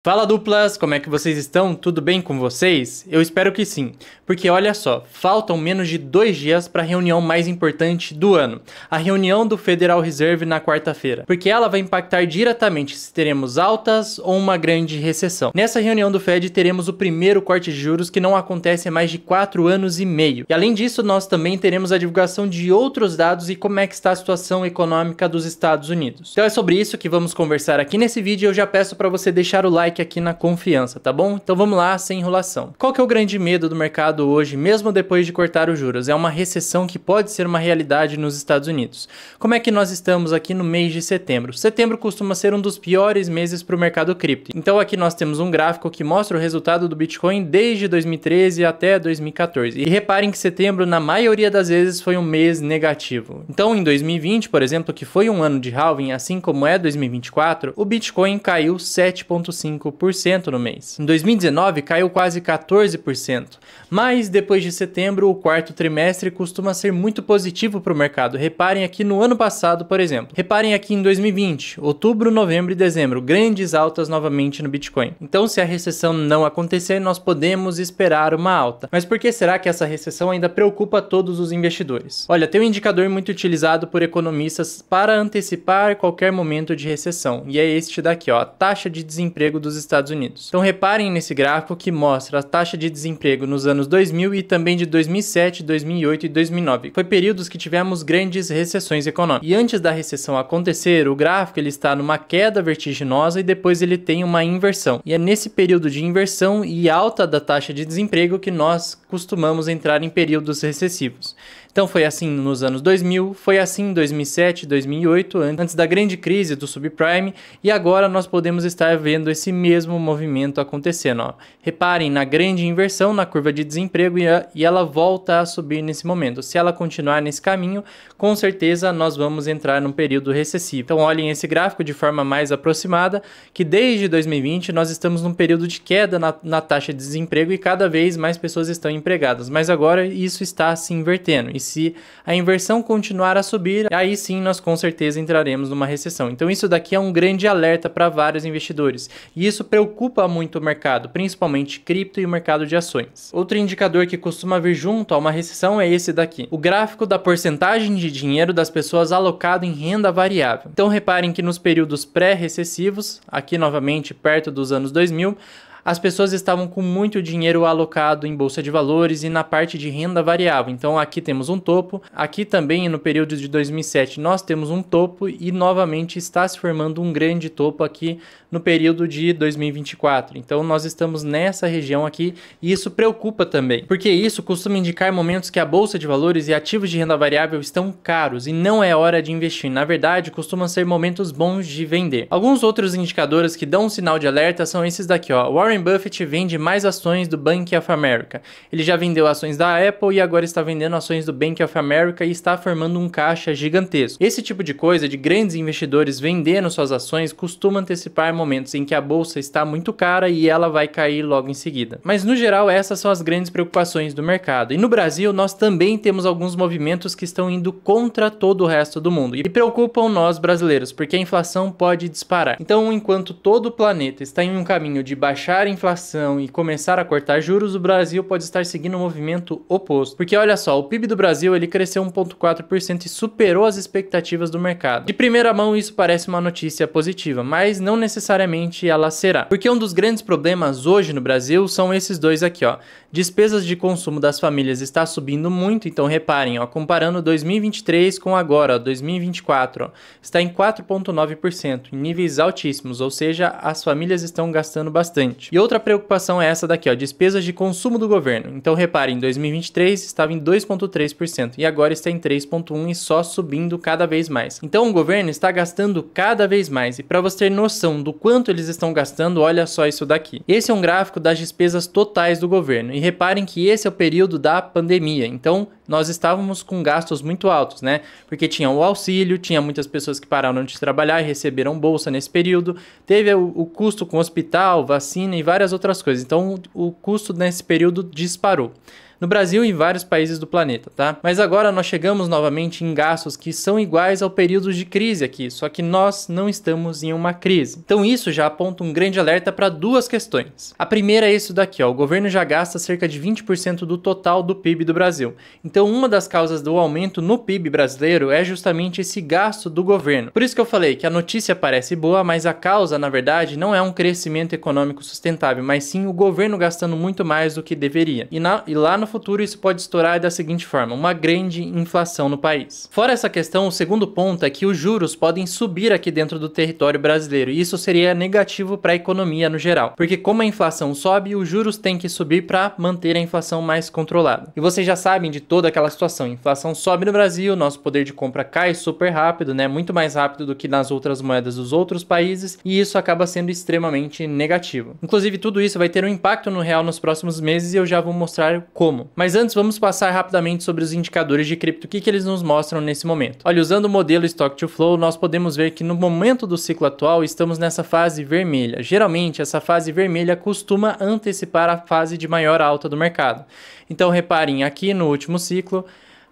Fala duplas, como é que vocês estão? Tudo bem com vocês? Eu espero que sim, porque olha só, faltam menos de 2 dias para a reunião mais importante do ano, a reunião do Federal Reserve na quarta-feira, porque ela vai impactar diretamente se teremos altas ou uma grande recessão. Nessa reunião do Fed teremos o primeiro corte de juros que não acontece há mais de 4 anos e meio, e além disso nós também teremos a divulgação de outros dados e como é que está a situação econômica dos Estados Unidos. Então é sobre isso que vamos conversar aqui nesse vídeo e eu já peço para você deixar o like aqui na confiança, tá bom? Então vamos lá, sem enrolação. Qual que é o grande medo do mercado hoje, mesmo depois de cortar os juros? É uma recessão que pode ser uma realidade nos Estados Unidos. Como é que nós estamos aqui no mês de setembro? Setembro costuma ser um dos piores meses para o mercado cripto. Então aqui nós temos um gráfico que mostra o resultado do Bitcoin desde 2013 até 2014. E reparem que setembro, na maioria das vezes, foi um mês negativo. Então em 2020, por exemplo, que foi um ano de halving, assim como é 2024, o Bitcoin caiu 7,5% no mês. Em 2019 caiu quase 14%, mas depois de setembro o quarto trimestre costuma ser muito positivo para o mercado. Reparem aqui no ano passado, por exemplo. Reparem aqui em 2020, outubro, novembro e dezembro, grandes altas novamente no Bitcoin. Então se a recessão não acontecer, nós podemos esperar uma alta. Mas por que será que essa recessão ainda preocupa todos os investidores? Olha, tem um indicador muito utilizado por economistas para antecipar qualquer momento de recessão, e é este daqui, ó, a taxa de desemprego dos Estados Unidos. Então reparem nesse gráfico que mostra a taxa de desemprego nos anos 2000 e também de 2007, 2008 e 2009. Foi períodos que tivemos grandes recessões econômicas. E antes da recessão acontecer, o gráfico ele está numa queda vertiginosa e depois ele tem uma inversão. E é nesse período de inversão e alta da taxa de desemprego que nós costumamos entrar em períodos recessivos. Então foi assim nos anos 2000, foi assim em 2007, 2008, antes da grande crise do subprime, e agora nós podemos estar vendo esse mesmo movimento acontecendo. Ó. Reparem na grande inversão na curva de desemprego e ela volta a subir nesse momento. Se ela continuar nesse caminho, com certeza nós vamos entrar num período recessivo. Então olhem esse gráfico de forma mais aproximada, que desde 2020 nós estamos num período de queda na taxa de desemprego e cada vez mais pessoas estão empregadas, mas agora isso está se invertendo. E se a inversão continuar a subir, aí sim nós com certeza entraremos numa recessão. Então isso daqui é um grande alerta para vários investidores. E isso preocupa muito o mercado, principalmente cripto e o mercado de ações. Outro indicador que costuma vir junto a uma recessão é esse daqui. O gráfico da porcentagem de dinheiro das pessoas alocado em renda variável. Então reparem que nos períodos pré-recessivos, aqui novamente perto dos anos 2000, as pessoas estavam com muito dinheiro alocado em bolsa de valores e na parte de renda variável. Então aqui temos um topo, aqui também no período de 2007 nós temos um topo e novamente está se formando um grande topo aqui no período de 2024. Então nós estamos nessa região aqui e isso preocupa também, porque isso costuma indicar momentos que a bolsa de valores e ativos de renda variável estão caros e não é hora de investir. Na verdade, costumam ser momentos bons de vender. Alguns outros indicadores que dão um sinal de alerta são esses daqui, ó. Warren Buffett vende mais ações do Bank of America. Ele já vendeu ações da Apple e agora está vendendo ações do Bank of America e está formando um caixa gigantesco. Esse tipo de coisa, de grandes investidores vendendo suas ações, costuma antecipar momentos em que a bolsa está muito cara e ela vai cair logo em seguida. Mas no geral, essas são as grandes preocupações do mercado. E no Brasil, nós também temos alguns movimentos que estão indo contra todo o resto do mundo e preocupam nós brasileiros, porque a inflação pode disparar. Então, enquanto todo o planeta está em um caminho de baixar a inflação e começar a cortar juros, o Brasil pode estar seguindo um movimento oposto. Porque olha só, o PIB do Brasil ele cresceu 1,4% e superou as expectativas do mercado. De primeira mão, isso parece uma notícia positiva, mas não necessariamente ela será. Porque um dos grandes problemas hoje no Brasil são esses dois aqui, ó. Despesas de consumo das famílias está subindo muito, então reparem, ó, comparando 2023 com agora, ó, 2024, ó, está em 4,9%, em níveis altíssimos, ou seja, as famílias estão gastando bastante. E outra preocupação é essa daqui, ó, despesas de consumo do governo. Então reparem, em 2023 estava em 2,3% e agora está em 3,1% e só subindo cada vez mais. Então o governo está gastando cada vez mais e para você ter noção do quanto eles estão gastando, olha só isso daqui. Esse é um gráfico das despesas totais do governo e reparem que esse é o período da pandemia. Então nós estávamos com gastos muito altos, né? Porque tinha o auxílio, tinha muitas pessoas que pararam de trabalhar e receberam bolsa nesse período, teve o custo com hospital, vacina e várias outras coisas. Então o custo nesse período disparou. no Brasil e em vários países do planeta, tá? Mas agora nós chegamos novamente em gastos que são iguais ao período de crise aqui, só que nós não estamos em uma crise. Então isso já aponta um grande alerta para duas questões. A primeira é isso daqui, ó, o governo já gasta cerca de 20% do total do PIB do Brasil. Então uma das causas do aumento no PIB brasileiro é justamente esse gasto do governo. Por isso que eu falei que a notícia parece boa, mas a causa, na verdade, não é um crescimento econômico sustentável, mas sim o governo gastando muito mais do que deveria. E lá no futuro isso pode estourar da seguinte forma, uma grande inflação no país. Fora essa questão, o segundo ponto é que os juros podem subir aqui dentro do território brasileiro, e isso seria negativo para a economia no geral, porque como a inflação sobe, os juros têm que subir para manter a inflação mais controlada. E vocês já sabem de toda aquela situação, a inflação sobe no Brasil, nosso poder de compra cai super rápido, né, muito mais rápido do que nas outras moedas dos outros países, e isso acaba sendo extremamente negativo. Inclusive tudo isso vai ter um impacto no real nos próximos meses e eu já vou mostrar como. Mas antes vamos passar rapidamente sobre os indicadores de cripto, o que eles nos mostram nesse momento. Olha, usando o modelo Stock to Flow, nós podemos ver que no momento do ciclo atual estamos nessa fase vermelha. Geralmente essa fase vermelha costuma antecipar a fase de maior alta do mercado. Então reparem, aqui no último ciclo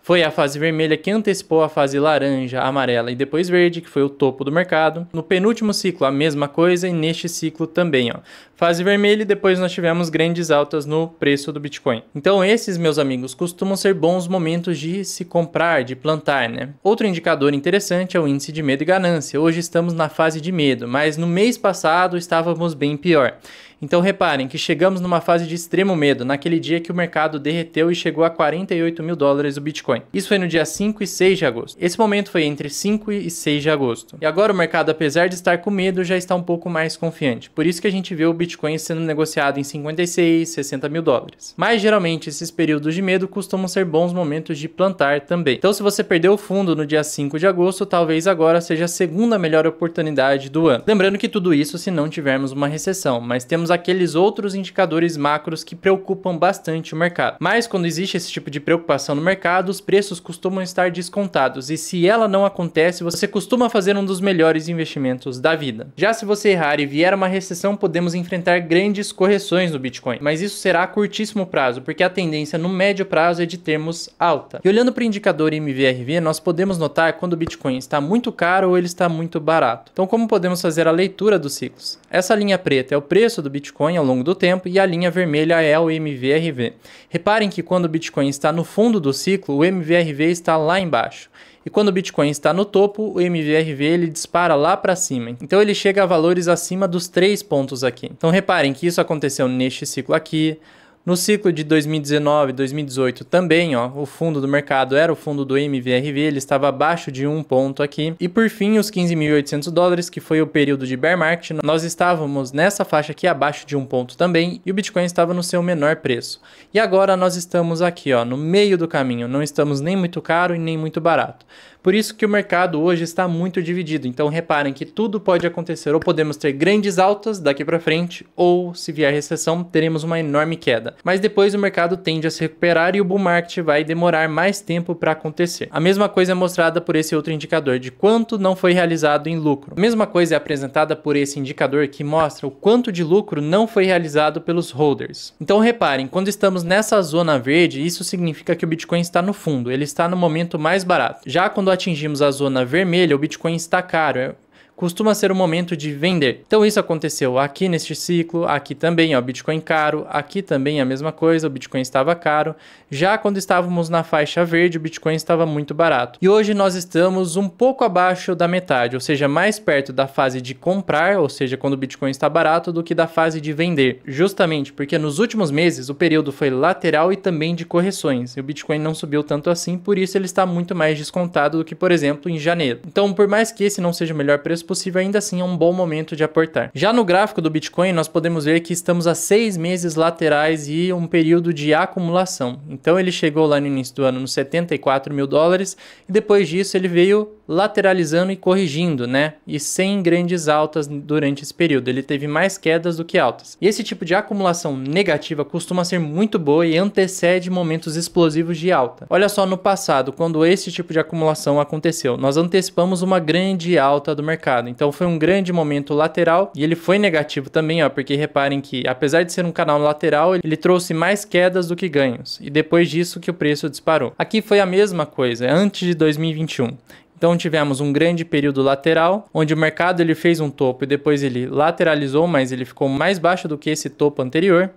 foi a fase vermelha que antecipou a fase laranja, amarela e depois verde, que foi o topo do mercado. No penúltimo ciclo, a mesma coisa, e neste ciclo também, ó. Fase vermelha e depois nós tivemos grandes altas no preço do Bitcoin. Então esses, meus amigos, costumam ser bons momentos de se comprar, de plantar, né? Outro indicador interessante é o índice de medo e ganância. Hoje estamos na fase de medo, mas no mês passado estávamos bem pior. Então reparem que chegamos numa fase de extremo medo, naquele dia que o mercado derreteu e chegou a 48 mil dólares o Bitcoin. Isso foi no dia 5 e 6 de agosto. Esse momento foi entre 5 e 6 de agosto. E agora o mercado, apesar de estar com medo, já está um pouco mais confiante. Por isso que a gente vê o Bitcoin sendo negociado em 56, 60 mil dólares. Mas geralmente esses períodos de medo costumam ser bons momentos de plantar também. Então se você perdeu o fundo no dia 5 de agosto, talvez agora seja a segunda melhor oportunidade do ano. Lembrando que tudo isso se não tivermos uma recessão, mas temos aqueles outros indicadores macros que preocupam bastante o mercado. Mas quando existe esse tipo de preocupação no mercado, os preços costumam estar descontados, e se ela não acontece, você costuma fazer um dos melhores investimentos da vida. Já se você errar e vier uma recessão, podemos enfrentar grandes correções no Bitcoin, mas isso será a curtíssimo prazo, porque a tendência no médio prazo é de termos alta. E olhando para o indicador MVRV, nós podemos notar quando o Bitcoin está muito caro ou ele está muito barato. Então como podemos fazer a leitura dos ciclos? Essa linha preta é o preço do Bitcoin ao longo do tempo e a linha vermelha é o MVRV. Reparem que quando o Bitcoin está no fundo do ciclo, o MVRV está lá embaixo. E quando o Bitcoin está no topo, o MVRV ele dispara lá para cima. Então ele chega a valores acima dos 3 pontos aqui. Então reparem que isso aconteceu neste ciclo aqui. No ciclo de 2019 e 2018 também, ó, o fundo do mercado era o fundo do MVRV, ele estava abaixo de 1 ponto aqui. E por fim, os 15.800 dólares, que foi o período de bear market, nós estávamos nessa faixa aqui abaixo de 1 ponto também, e o Bitcoin estava no seu menor preço. E agora nós estamos aqui, ó, no meio do caminho, não estamos nem muito caro e nem muito barato. Por isso que o mercado hoje está muito dividido. Então reparem que tudo pode acontecer, ou podemos ter grandes altas daqui para frente, ou se vier recessão, teremos uma enorme queda. Mas depois o mercado tende a se recuperar e o bull market vai demorar mais tempo para acontecer. A mesma coisa é mostrada por esse outro indicador de quanto não foi realizado em lucro. A mesma coisa é apresentada por esse indicador que mostra o quanto de lucro não foi realizado pelos holders. Então reparem, quando estamos nessa zona verde, isso significa que o Bitcoin está no fundo, ele está no momento mais barato. Já quando atingimos a zona vermelha, o Bitcoin está caro. Costuma ser o momento de vender. Então isso aconteceu aqui neste ciclo, aqui também, ó, Bitcoin caro, aqui também a mesma coisa, o Bitcoin estava caro. Já quando estávamos na faixa verde, o Bitcoin estava muito barato. E hoje nós estamos um pouco abaixo da metade, ou seja, mais perto da fase de comprar, ou seja, quando o Bitcoin está barato, do que da fase de vender. Justamente porque nos últimos meses o período foi lateral e também de correções. E o Bitcoin não subiu tanto assim, por isso ele está muito mais descontado do que, por exemplo, em janeiro. Então, por mais que esse não seja o melhor preço possível, ainda assim é um bom momento de aportar. Já no gráfico do Bitcoin, nós podemos ver que estamos a 6 meses laterais e um período de acumulação. Então ele chegou lá no início do ano nos 74 mil dólares e depois disso ele veio lateralizando e corrigindo, né? E sem grandes altas durante esse período. Ele teve mais quedas do que altas. E esse tipo de acumulação negativa costuma ser muito boa e antecede momentos explosivos de alta. Olha só no passado, quando esse tipo de acumulação aconteceu, nós antecipamos uma grande alta do mercado. Então foi um grande momento lateral e ele foi negativo também, ó, porque reparem que apesar de ser um canal lateral, ele trouxe mais quedas do que ganhos. E depois disso que o preço disparou. Aqui foi a mesma coisa, antes de 2021. Então tivemos um grande período lateral, onde o mercado ele fez um topo e depois ele lateralizou, mas ele ficou mais baixo do que esse topo anterior.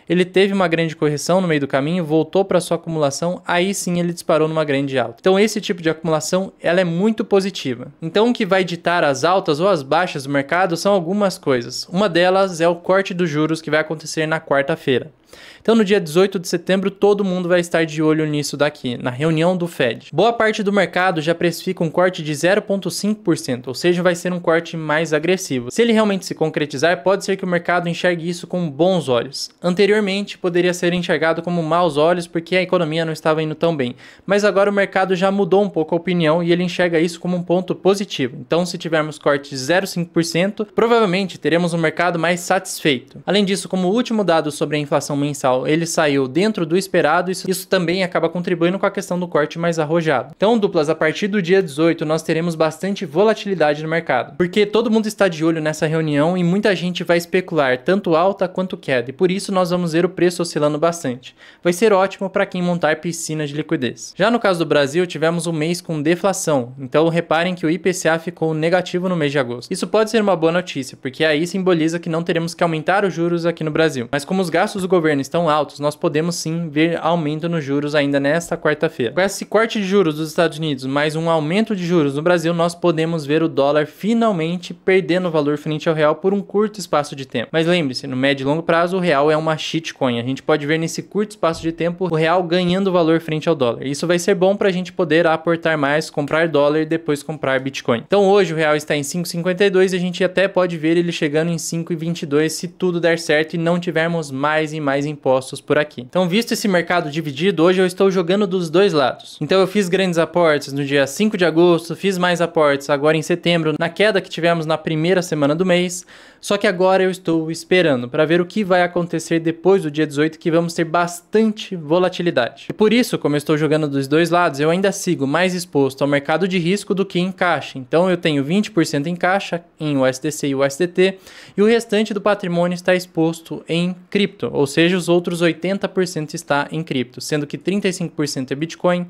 Ele teve uma grande correção no meio do caminho, voltou para sua acumulação, aí sim ele disparou numa grande alta. Então esse tipo de acumulação ela é muito positiva. Então o que vai ditar as altas ou as baixas do mercado são algumas coisas. Uma delas é o corte dos juros que vai acontecer na quarta-feira. Então no dia 18 de setembro todo mundo vai estar de olho nisso daqui, na reunião do Fed. Boa parte do mercado já precifica um corte de 0,5%, ou seja, vai ser um corte mais agressivo. Se ele realmente se concretizar, pode ser que o mercado enxergue isso com bons olhos. Anteriormente poderia ser enxergado como maus olhos porque a economia não estava indo tão bem, mas agora o mercado já mudou um pouco a opinião e ele enxerga isso como um ponto positivo. Então se tivermos corte de 0,5%, provavelmente teremos um mercado mais satisfeito. Além disso, como último dado sobre a inflação mensal, ele saiu dentro do esperado, isso também acaba contribuindo com a questão do corte mais arrojado. Então, duplas, a partir do dia 18 nós teremos bastante volatilidade no mercado, porque todo mundo está de olho nessa reunião e muita gente vai especular tanto alta quanto queda, e por isso nós vamos ver o preço oscilando bastante. Vai ser ótimo para quem montar piscina de liquidez. Já no caso do Brasil, tivemos um mês com deflação, então reparem que o IPCA ficou negativo no mês de agosto. Isso pode ser uma boa notícia, porque aí simboliza que não teremos que aumentar os juros aqui no Brasil. Mas como os gastos do governo estão altos, nós podemos sim ver aumento nos juros ainda nesta quarta-feira. Com esse corte de juros dos Estados Unidos, mais um aumento de juros no Brasil, nós podemos ver o dólar finalmente perdendo valor frente ao real por um curto espaço de tempo. Mas lembre-se, no médio e longo prazo, o real é uma shitcoin. A gente pode ver nesse curto espaço de tempo o real ganhando valor frente ao dólar. Isso vai ser bom para a gente poder aportar mais, comprar dólar e depois comprar Bitcoin. Então hoje o real está em 5,52 e a gente até pode ver ele chegando em 5,22 se tudo der certo e não tivermos mais e mais impostos por aqui. Então, visto esse mercado dividido, hoje eu estou jogando dos dois lados. Então eu fiz grandes aportes no dia 5 de agosto, fiz mais aportes agora em setembro, na queda que tivemos na primeira semana do mês, só que agora eu estou esperando para ver o que vai acontecer depois do dia 18, que vamos ter bastante volatilidade. E por isso, como eu estou jogando dos dois lados, eu ainda sigo mais exposto ao mercado de risco do que em caixa. Então eu tenho 20% em caixa, em USDC e USDT, e o restante do patrimônio está exposto em cripto, ou seja, os outros 80% está em cripto, sendo que 35% é Bitcoin,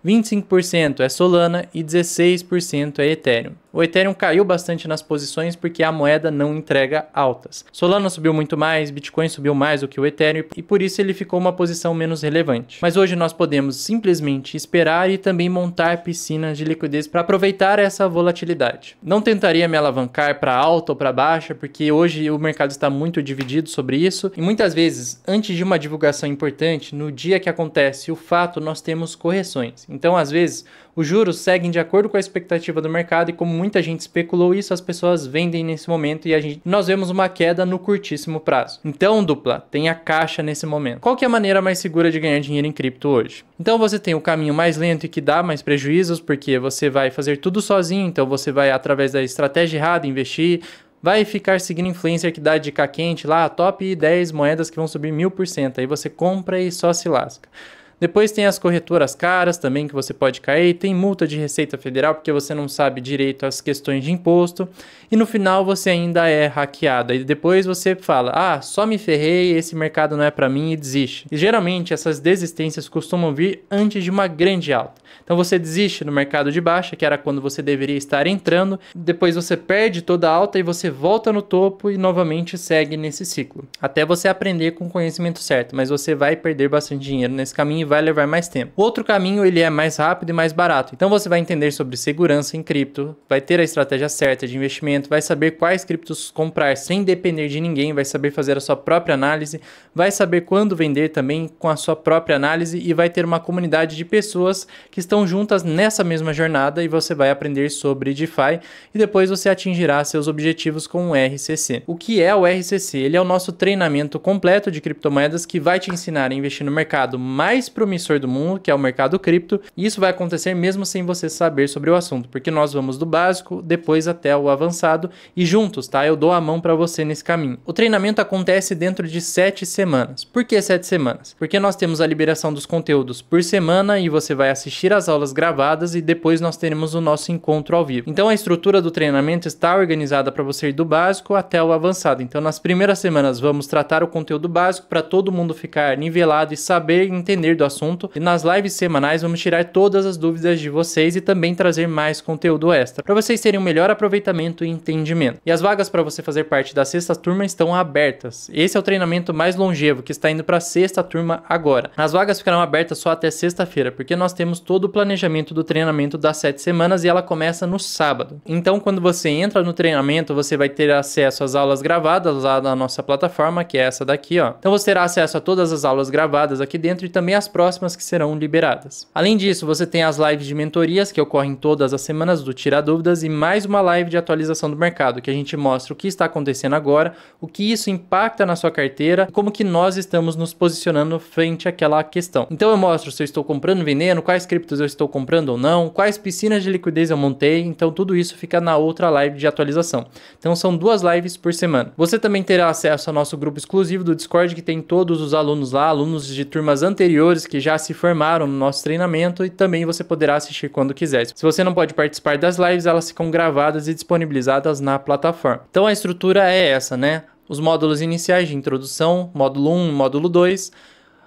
25% é Solana e 16% é Ethereum. O Ethereum caiu bastante nas posições porque a moeda não entrega altas. Solana subiu muito mais, Bitcoin subiu mais do que o Ethereum e por isso ele ficou uma posição menos relevante. Mas hoje nós podemos simplesmente esperar e também montar piscinas de liquidez para aproveitar essa volatilidade. Não tentaria me alavancar para alta ou para baixa porque hoje o mercado está muito dividido sobre isso e muitas vezes, antes de uma divulgação importante, no dia que acontece o fato, nós temos correções. Então, às vezes, os juros seguem de acordo com a expectativa do mercado e como muita gente especulou isso, as pessoas vendem nesse momento e nós vemos uma queda no curtíssimo prazo. Então, dupla, tenha caixa nesse momento. Qual que é a maneira mais segura de ganhar dinheiro em cripto hoje? Então, você tem o caminho mais lento e que dá mais prejuízos, porque você vai fazer tudo sozinho, então você vai, através da estratégia errada, investir, vai ficar seguindo influencer que dá dica quente lá, top 10 moedas que vão subir 1000%, aí você compra e só se lasca. Depois tem as corretoras caras também que você pode cair, tem multa de Receita Federal porque você não sabe direito as questões de imposto e no final você ainda é hackeado. E depois você fala, só me ferrei, esse mercado não é para mim e desiste. E geralmente essas desistências costumam vir antes de uma grande alta. Então você desiste no mercado de baixa, que era quando você deveria estar entrando, depois você perde toda a alta e você volta no topo e novamente segue nesse ciclo. Até você aprender com o conhecimento certo, mas você vai perder bastante dinheiro nesse caminho e vai levar mais tempo. O outro caminho ele é mais rápido e mais barato. Então você vai entender sobre segurança em cripto, vai ter a estratégia certa de investimento, vai saber quais criptos comprar sem depender de ninguém, vai saber fazer a sua própria análise, vai saber quando vender também com a sua própria análise e vai ter uma comunidade de pessoas que estão juntas nessa mesma jornada e você vai aprender sobre DeFi e depois você atingirá seus objetivos com o RCC. O que é o RCC? Ele é o nosso treinamento completo de criptomoedas que vai te ensinar a investir no mercado mais promissor do mundo, que é o mercado cripto, e isso vai acontecer mesmo sem você saber sobre o assunto, porque nós vamos do básico, depois até o avançado, e juntos, tá? Eu dou a mão para você nesse caminho. O treinamento acontece dentro de 7 semanas. Por que 7 semanas? Porque nós temos a liberação dos conteúdos por semana e você vai assistir as aulas gravadas e depois nós teremos o nosso encontro ao vivo. Então a estrutura do treinamento está organizada para você ir do básico até o avançado. Então nas primeiras semanas vamos tratar o conteúdo básico para todo mundo ficar nivelado e saber e entender do assunto. E nas lives semanais vamos tirar todas as dúvidas de vocês e também trazer mais conteúdo extra, para vocês terem um melhor aproveitamento e entendimento. E as vagas para você fazer parte da sexta turma estão abertas. Esse é o treinamento mais longevo, que está indo para a sexta turma agora. As vagas ficarão abertas só até sexta-feira, porque nós temos todo o planejamento do treinamento das 7 semanas e ela começa no sábado. Então, quando você entra no treinamento, você vai ter acesso às aulas gravadas lá na nossa plataforma, que é essa daqui, ó. Então, você terá acesso a todas as aulas gravadas aqui dentro e também as próximas que serão liberadas. Além disso, você tem as lives de mentorias que ocorrem todas as semanas do Tira Dúvidas e mais uma live de atualização do mercado, que a gente mostra o que está acontecendo agora, o que isso impacta na sua carteira e como que nós estamos nos posicionando frente àquela questão. Então eu mostro se eu estou comprando, vendendo, quais criptos eu estou comprando ou não, quais piscinas de liquidez eu montei, então tudo isso fica na outra live de atualização. Então são 2 lives por semana. Você também terá acesso ao nosso grupo exclusivo do Discord, que tem todos os alunos lá, alunos de turmas anteriores que já se formaram no nosso treinamento, e também você poderá assistir quando quiser. Se você não pode participar das lives, elas ficam gravadas e disponibilizadas na plataforma. Então a estrutura é essa, né? Os módulos iniciais de introdução, módulo 1 e módulo 2.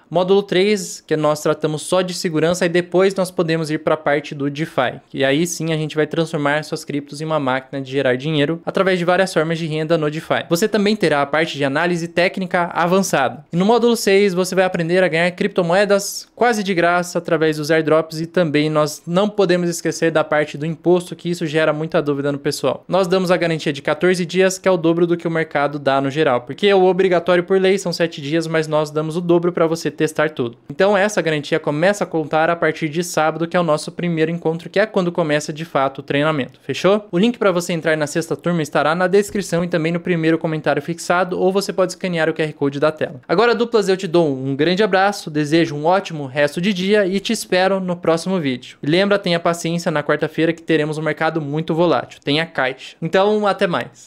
Módulo 3, que nós tratamos só de segurança, e depois nós podemos ir para a parte do DeFi. E aí sim a gente vai transformar suas criptos em uma máquina de gerar dinheiro através de várias formas de renda no DeFi. Você também terá a parte de análise técnica avançada. E no módulo 6 você vai aprender a ganhar criptomoedas quase de graça através dos airdrops, e também nós não podemos esquecer da parte do imposto, que isso gera muita dúvida no pessoal. Nós damos a garantia de 14 dias, que é o dobro do que o mercado dá no geral, porque o obrigatório por lei são 7 dias, mas nós damos o dobro para você testar tudo. Então essa garantia começa a contar a partir de sábado, que é o nosso primeiro encontro, que é quando começa de fato o treinamento. Fechou? O link para você entrar na sexta turma estará na descrição e também no primeiro comentário fixado, ou você pode escanear o QR Code da tela. Agora, duplas, eu te dou um grande abraço, desejo um ótimo resto de dia e te espero no próximo vídeo. E lembra, tenha paciência, na quarta-feira que teremos um mercado muito volátil. Tenha caixa. Então, até mais.